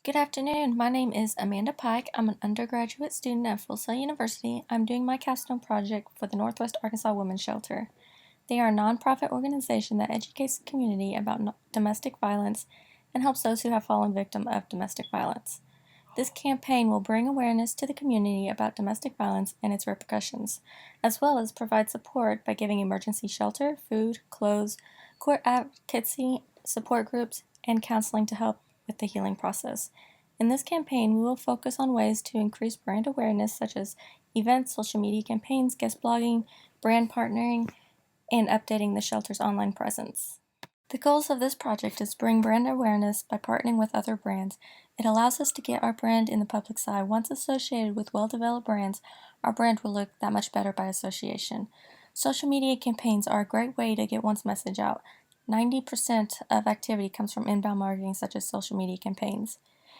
Good afternoon. My name is Amanda Pike. I'm an undergraduate student at Full Sail University. I'm doing my capstone project for the Northwest Arkansas Women's Shelter. They are a nonprofit organization that educates the community about domestic violence and helps those who have fallen victim of domestic violence. This campaign will bring awareness to the community about domestic violence and its repercussions, as well as provide support by giving emergency shelter, food, clothes, court advocacy, support groups, and counseling to help with the healing process. In this campaign, we will focus on ways to increase brand awareness such as events, social media campaigns, guest blogging, brand partnering, and updating the shelter's online presence. The goals of this project is to bring brand awareness by partnering with other brands. It allows us to get our brand in the public's eye. Once associated with well-developed brands, our brand will look that much better by association. Social media campaigns are a great way to get one's message out. 90% of activity comes from inbound marketing such as social media campaigns.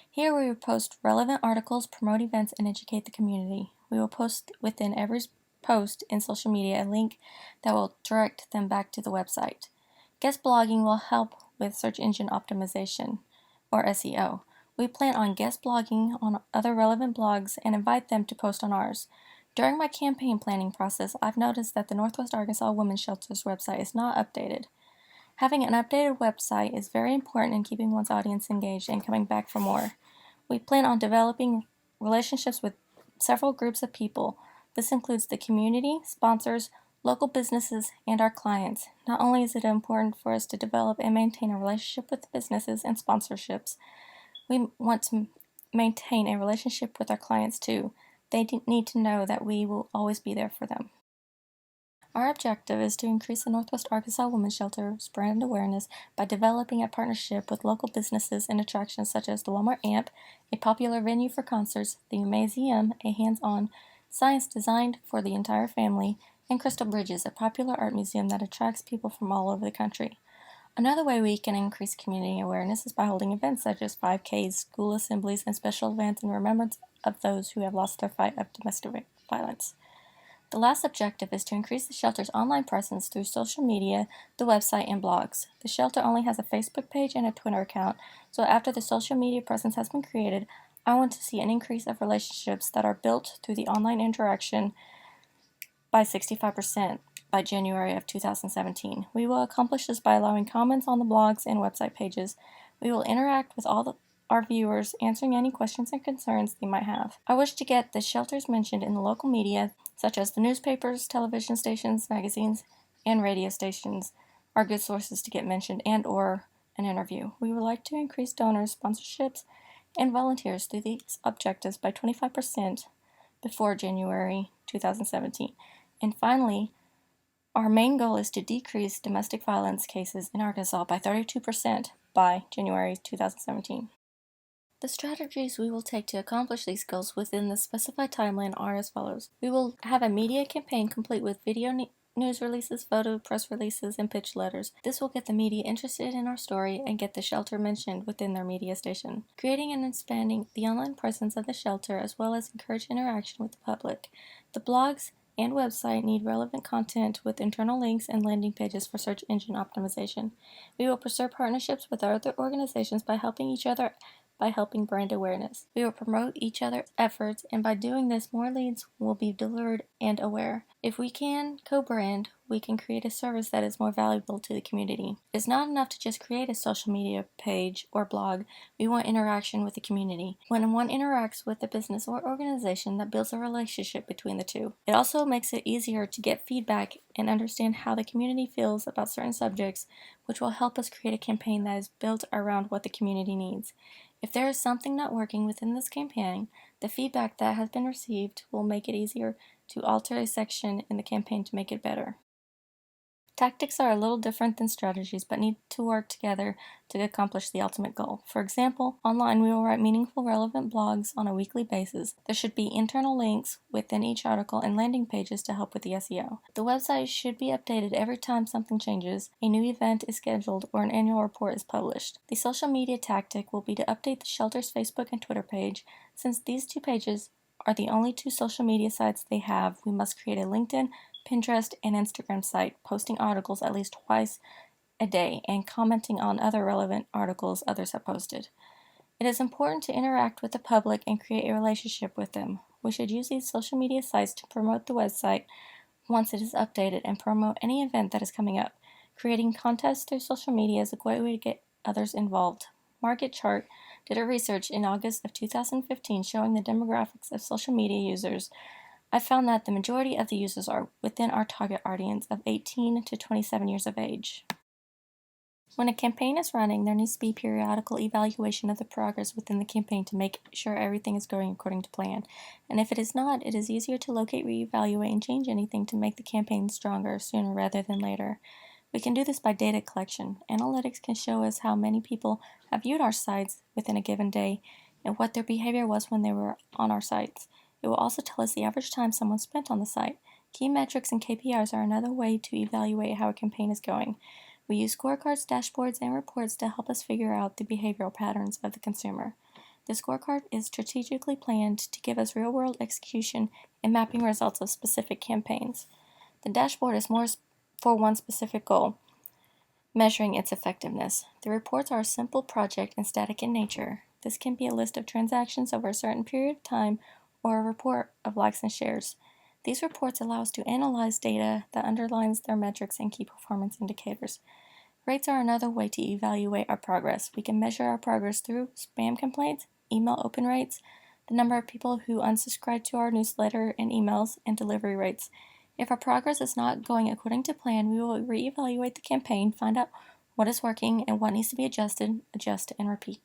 Here we will post relevant articles, promote events, and educate the community. We will post within every post in social media a link that will direct them back to the website. Guest blogging will help with search engine optimization, or SEO. We plan on guest blogging on other relevant blogs and invite them to post on ours. During my campaign planning process, I've noticed that the Northwest Arkansas Women's Shelter's website is not updated. Having an updated website is very important in keeping one's audience engaged and coming back for more. We plan on developing relationships with several groups of people. This includes the community, sponsors, local businesses, and our clients. Not only is it important for us to develop and maintain a relationship with businesses and sponsorships, we want to maintain a relationship with our clients too. They need to know that we will always be there for them. Our objective is to increase the Northwest Arkansas Women's Shelter's brand awareness by developing a partnership with local businesses and attractions such as the Walmart Amp, a popular venue for concerts, the Museum, a hands-on science designed for the entire family, and Crystal Bridges, a popular art museum that attracts people from all over the country. Another way we can increase community awareness is by holding events such as 5Ks, school assemblies, and special events in remembrance of those who have lost their fight of domestic violence. The last objective is to increase the shelter's online presence through social media, the website, and blogs. The shelter only has a Facebook page and a Twitter account, so after the social media presence has been created, I want to see an increase of relationships that are built through the online interaction by 65% by January of 2017. We will accomplish this by allowing comments on the blogs and website pages. We will interact with our viewers, answering any questions and concerns they might have. I wish to get the shelters mentioned in the local media, such as the newspapers, television stations, magazines, and radio stations are good sources to get mentioned and or an interview. We would like to increase donors, sponsorships, and volunteers through these objectives by 25% before January 2017. And finally, our main goal is to decrease domestic violence cases in Arkansas by 32% by January 2017. The strategies we will take to accomplish these goals within the specified timeline are as follows. We will have a media campaign complete with video news releases, photo press releases, and pitch letters. This will get the media interested in our story and get the shelter mentioned within their media station. Creating and expanding the online presence of the shelter as well as encourage interaction with the public. The blogs and website need relevant content with internal links and landing pages for search engine optimization. We will pursue partnerships with other organizations by helping brand awareness. We will promote each other's efforts, and by doing this, more leads will be delivered and aware. If we can co-brand, we can create a service that is more valuable to the community. It's not enough to just create a social media page or blog. We want interaction with the community. When one interacts with a business or organization, that builds a relationship between the two. It also makes it easier to get feedback and understand how the community feels about certain subjects, which will help us create a campaign that is built around what the community needs. If there is something not working within this campaign, the feedback that has been received will make it easier to alter a section in the campaign to make it better. Tactics are a little different than strategies, but need to work together to accomplish the ultimate goal. For example, online we will write meaningful, relevant blogs on a weekly basis. There should be internal links within each article and landing pages to help with the SEO. The website should be updated every time something changes, a new event is scheduled, or an annual report is published. The social media tactic will be to update the shelter's Facebook and Twitter page. Since these two pages are the only two social media sites they have, we must create a LinkedIn, Pinterest, and Instagram site, posting articles at least twice a day and commenting on other relevant articles others have posted. It is important to interact with the public and create a relationship with them. We should use these social media sites to promote the website once it is updated and promote any event that is coming up. Creating contests through social media is a great way to get others involved. Market Chart did a research in August of 2015 showing the demographics of social media users. I found that the majority of the users are within our target audience of 18 to 27 years of age. When a campaign is running, there needs to be periodical evaluation of the progress within the campaign to make sure everything is going according to plan. And if it is not, it is easier to locate, reevaluate, and change anything to make the campaign stronger sooner rather than later. We can do this by data collection. Analytics can show us how many people have viewed our sites within a given day and what their behavior was when they were on our sites. It will also tell us the average time someone spent on the site. Key metrics and KPIs are another way to evaluate how a campaign is going. We use scorecards, dashboards, and reports to help us figure out the behavioral patterns of the consumer. The scorecard is strategically planned to give us real-world execution and mapping results of specific campaigns. The dashboard is more for one specific goal, measuring its effectiveness. The reports are a simple project and static in nature. This can be a list of transactions over a certain period of time or a report of likes and shares. These reports allow us to analyze data that underlines their metrics and key performance indicators. Rates are another way to evaluate our progress. We can measure our progress through spam complaints, email open rates, the number of people who unsubscribe to our newsletter and emails, and delivery rates. If our progress is not going according to plan, we will reevaluate the campaign, find out what is working and what needs to be adjusted, adjust, and repeat.